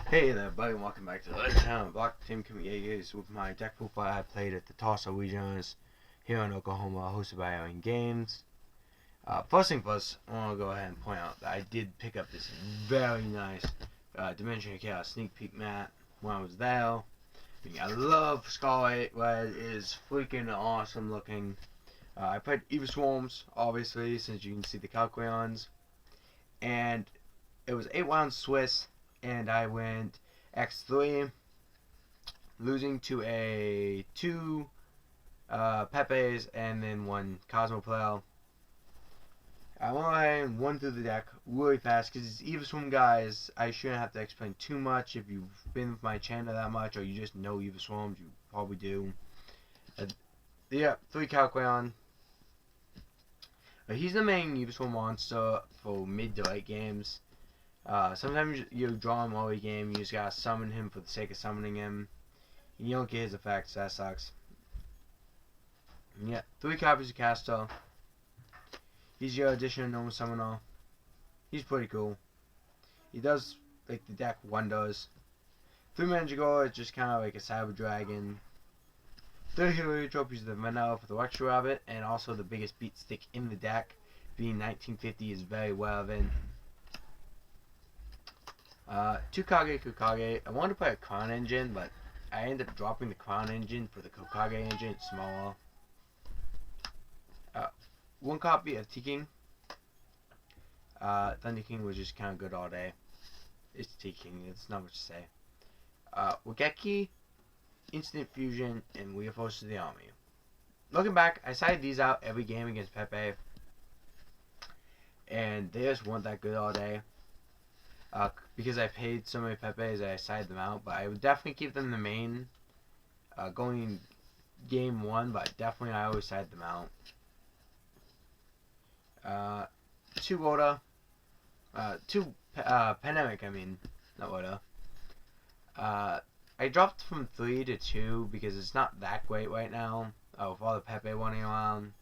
Hey there, buddy, and welcome back to the channel. Block Team Yugioh with my deck profile I played at the Tulsa Yugioh here in Oklahoma, hosted by Owen Games. First thing first, I want to go ahead and point out that I did pick up this very nice Dimension of Chaos sneak peek mat when I was there. I love Scarlet Red, it is freaking awesome looking. I played evilswarms, obviously, since you can see the Calcreons, and it was 8 rounds Swiss. And I went X3, losing to a 2 Pepes and then 1 Cosmo Play. I went ahead and won through the deck really fast because these Evilswarm guys, I shouldn't have to explain too much. If you've been with my channel that much or you just know Evilswarms, you probably do. Yeah, 3 Calcreon. He's the main Evilswarm monster for mid to late games. Sometimes you draw him early game, you just gotta summon him for the sake of summoning him. You don't get his effects, that sucks. Yeah, 3 copies of Caster. He's your additional normal summoner. He's pretty cool. He does like the deck wonders. 3 Yugioh is just kind of like a Cyber Dragon. 3 Hero Trophies of the Vanilla for the Lecture Rabbit, and also the biggest beat stick in the deck, being 1950, is very relevant. 2 Kage Kokage. I wanted to play a Crown Engine, but I ended up dropping the Crown Engine for the Kokage Engine. It's smaller. 1 copy of T-King. Thunder King was just kind of good all day. It's T-King. It's not much to say. Wageki, Instant Fusion, and We Are Forces of the Army. Looking back, I sided these out every game against Pepe, and they just weren't that good all day. Because I paid so many Pepes, I sided them out. But I would definitely keep them the main going in game 1, but definitely I always side them out. 2 Water. 2 Pandemic, I mean, not Water. I dropped from 3 to 2 because it's not that great right now. With all the Pepe running around.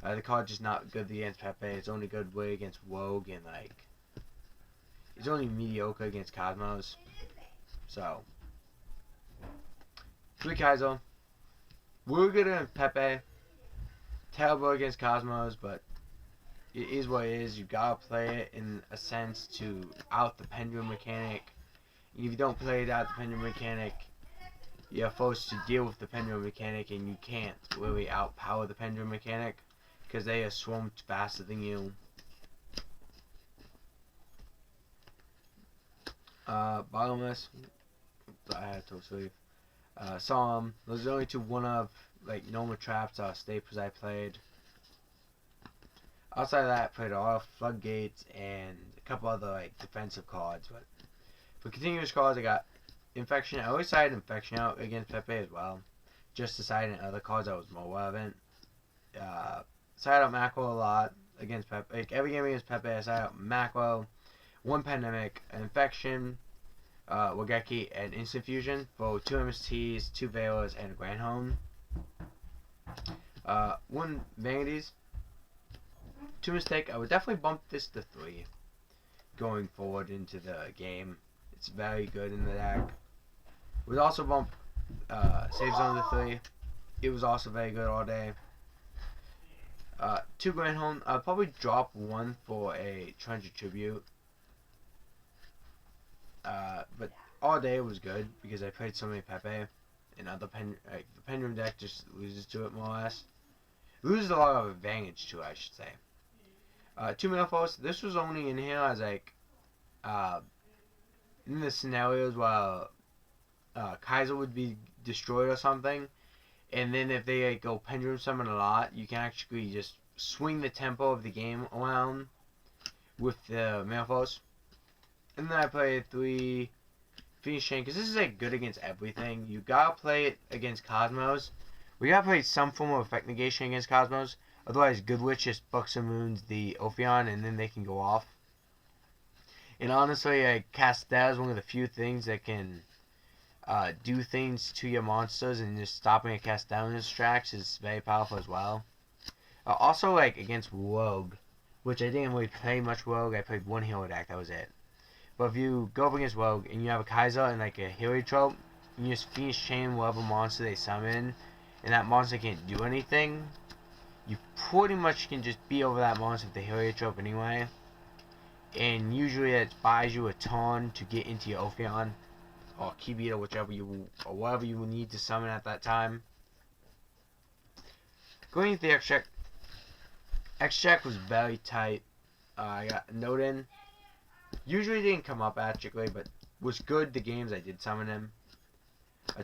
The card's just not good against Pepe. It's only good way against Rogue and like. It's only mediocre against Cosmos. So. 3 Kaiser. We're good against Pepe. Terrible against Cosmos, but it is what it is. You gotta play it in a sense to out the pendulum mechanic. If you don't play it out the pendulum mechanic, you're forced to deal with the pendulum mechanic, and you can't really outpower the pendulum mechanic because they are swarmed faster than you. Bottomless. I had to sleep. Psalm. Those are the only 2 one of like normal traps staples I played. Outside of that, I played a lot of Floodgates and a couple other like defensive cards. But for continuous cards, I got Infection. I always sided Infection out against Pepe as well. Just deciding other cards that was more relevant. Side out Macro a lot against Pepe. Like every game against Pepe, I side out Macro, 1 Pandemic, an Infection, Wageki, and Instant Fusion for 2 MSTs, 2 Veilers, and a Grand Home. 1 Vanities. 2 Mistake. I would definitely bump this to 3 going forward into the game. It's very good in the deck. Would also bump Save Zone to 3. It was also very good all day. 2 Grand Home. I'll probably drop 1 for a Treasure Tribute. But all day it was good because I played so many Pepe, and other the Pendulum deck just loses to it more or less. Loses a lot of advantage to it, I should say. 2 Milfos. This was only in here as like in the scenarios where Kaiser would be destroyed or something, and then if they like, go Pendulum Summon a lot, you can actually just swing the tempo of the game around with the Milfos. And then I played 3 Phoenix Chain, because this is like good against everything. You gotta play it against Cosmos. We gotta play some form of effect negation against Cosmos. Otherwise, Good Witch just bucks and moons the Ophion, and then they can go off. And honestly, Castel is one of the few things that can do things to your monsters, and just stopping a Castel in his tracks is very powerful as well. Also, like against Rogue, which I didn't really play much Rogue. I played 1 hero deck, that was it. But if you go up against Rogue and you have a Kaiser and like a Heliotrope, and you just Phoenix Chain whatever monster they summon, and that monster can't do anything, you pretty much can just be over that monster with the Heliotrope anyway. And usually it buys you a ton to get into your Ophion or Kibita, or whatever you need to summon at that time. Going into the X-Check. X-Check was very tight. I got a note in. Usually didn't come up actually, but was good the games I did summon him.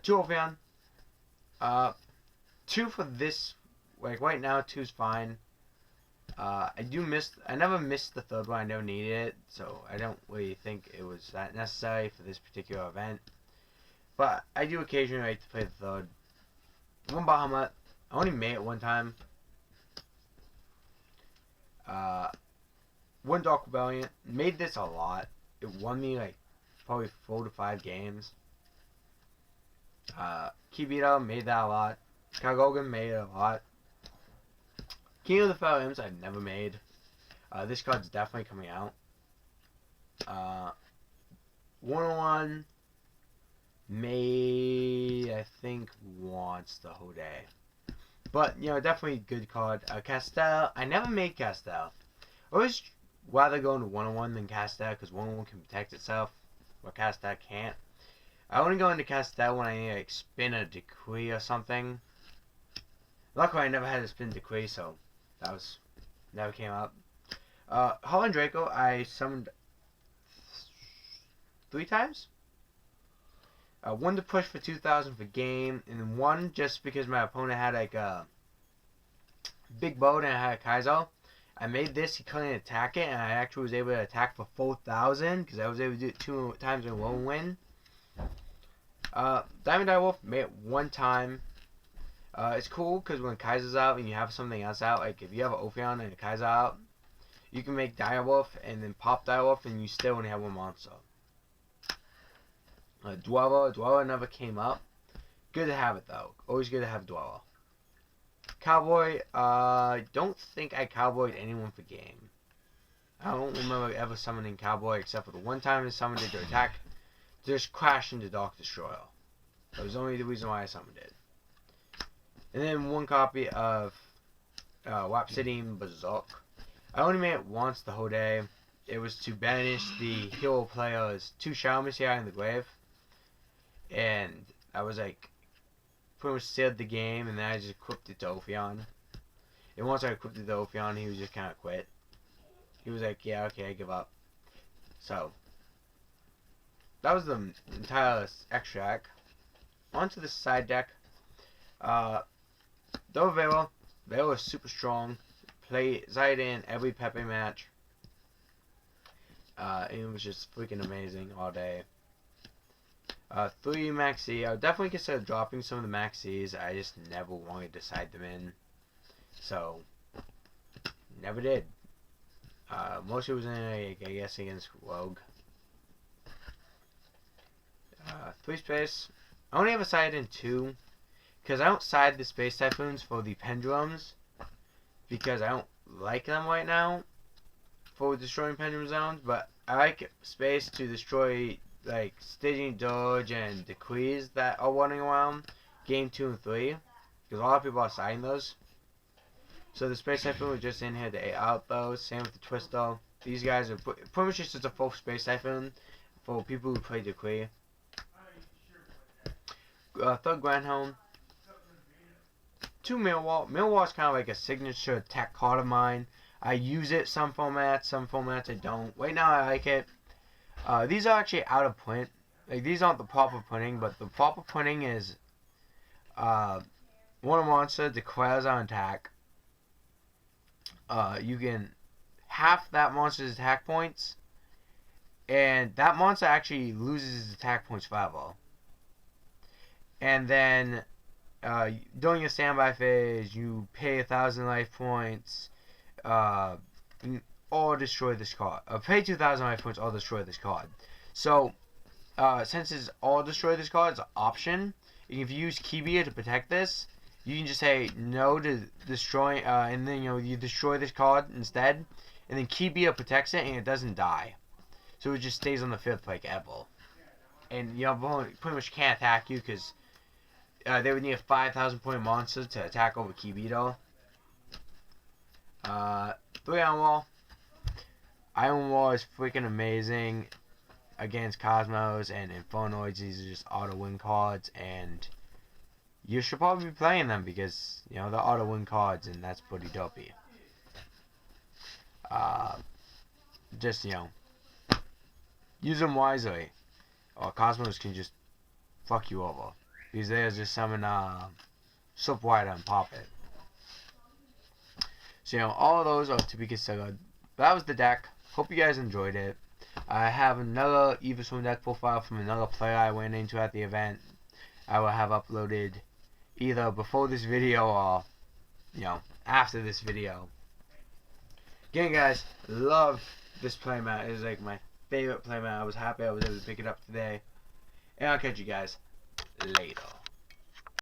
2 Ophion. 2 for this. Like right now, 2's fine. I never missed the 3rd one. I never needed it, so I don't really think it was that necessary for this particular event. But I do occasionally like to play the 3rd. 1 Bahamut. I only made it 1 time. 1 Dark Rebellion. Made this a lot. It won me like probably 4 to 5 games. Kibita made that a lot. Kagogan made it a lot. King of the Fell Imps I've never made. This card's definitely coming out. 101 made, I think, once the whole day. But, you know, definitely a good card. Castel, I never made Castel. I always rather go into 101 than Castel, because 101 can protect itself, where Castel can't. I only go into Castel when I need to like, spin a Decree or something. Luckily, I never had to spin Decree, so that never came up. Holland Draco, I summoned 3 times. 1 to push for 2,000 for game, and then 1 just because my opponent had like a big boat and I had a Kaizo. I made this, he couldn't attack it, and I actually was able to attack for 4,000 because I was able to do it 2 times in one win. Diamond Direwolf, made it 1 time. It's cool because when Kaiser's out and you have something else out, like if you have an Ophion and a Kaiser out, you can make Direwolf and then pop Direwolf and you still only have 1 monster. Dweller never came up. Good to have it though. Always good to have Dweller. Cowboy, don't think I cowboyed anyone for game. I don't remember ever summoning Cowboy except for the 1 time I summoned it to attack. Just crash into Dark Destroyer. That was only the reason why I summoned it. And then 1 copy of Wapsidian Berserk. I only made it once the whole day. It was to banish the hero player's 2 Shadow Messiah in the grave. And I was like, pretty much sealed the game, and then I just equipped it to Ophion. And once I equipped it to Ophion, he was just kind of quit. He was like, yeah, okay, I give up. So, that was the entire extract. Onto the side deck. Though Vela is super strong. Play Zayda in every Pepe match. It was just freaking amazing all day. 3 Maxi. I would definitely consider dropping some of the Maxis. I just never wanted to side them in. So, never did. Mostly was in, I guess, against Rogue. 3 Space. I only have a side in 2. Because I don't side the Space Typhoons for the Pendulums. Because I don't like them right now for destroying Pendulum Zones. But I like Space to destroy like Staging Doge and Decrees that are running around game 2 and 3. Because a lot of people are siding those. So the Space Typhoon was just in here to out those. Same with the Twister. These guys are pretty much just a full Space Typhoon for people who play Decree. 3rd Grandhelm. 2 Millwall. Millwall is kind of like a signature attack card of mine. I use it some formats I don't. Right now I like it. These are actually out of print. Like these aren't the proper printing, but the proper printing is one monster declares on attack. You can half that monster's attack points, and that monster actually loses his attack points forever. And then during your standby phase, you pay 1,000 life points, or destroy this card. Pay 2,000 life points or destroy this card. So, since it's all destroy this card, it's an option. If you use Kibia to protect this, you can just say no to destroy, and then you destroy this card instead, and then Kibia protects it and it doesn't die. so it just stays on the field for like ever. And you know, pretty much can't attack you because they would need a 5,000 point monster to attack over Kibito. 3 Iron Wall. Iron Wall is freaking amazing against Cosmos and Infernoids. These are just auto win cards, and you should probably be playing them because, you know, they're auto win cards, and that's pretty dopey. Just, you know, use them wisely, or Cosmos can just fuck you over. Because there's just summon Soap White and pop it. So, you know, all of those are to be considered. That was the deck. Hope you guys enjoyed it. I have another evilswarm deck profile from another player I went into at the event. I will have uploaded either before this video or, you know, after this video. Again, guys, love this playmat. It is like my favorite playmat. I was happy I was able to pick it up today. And I'll catch you guys later.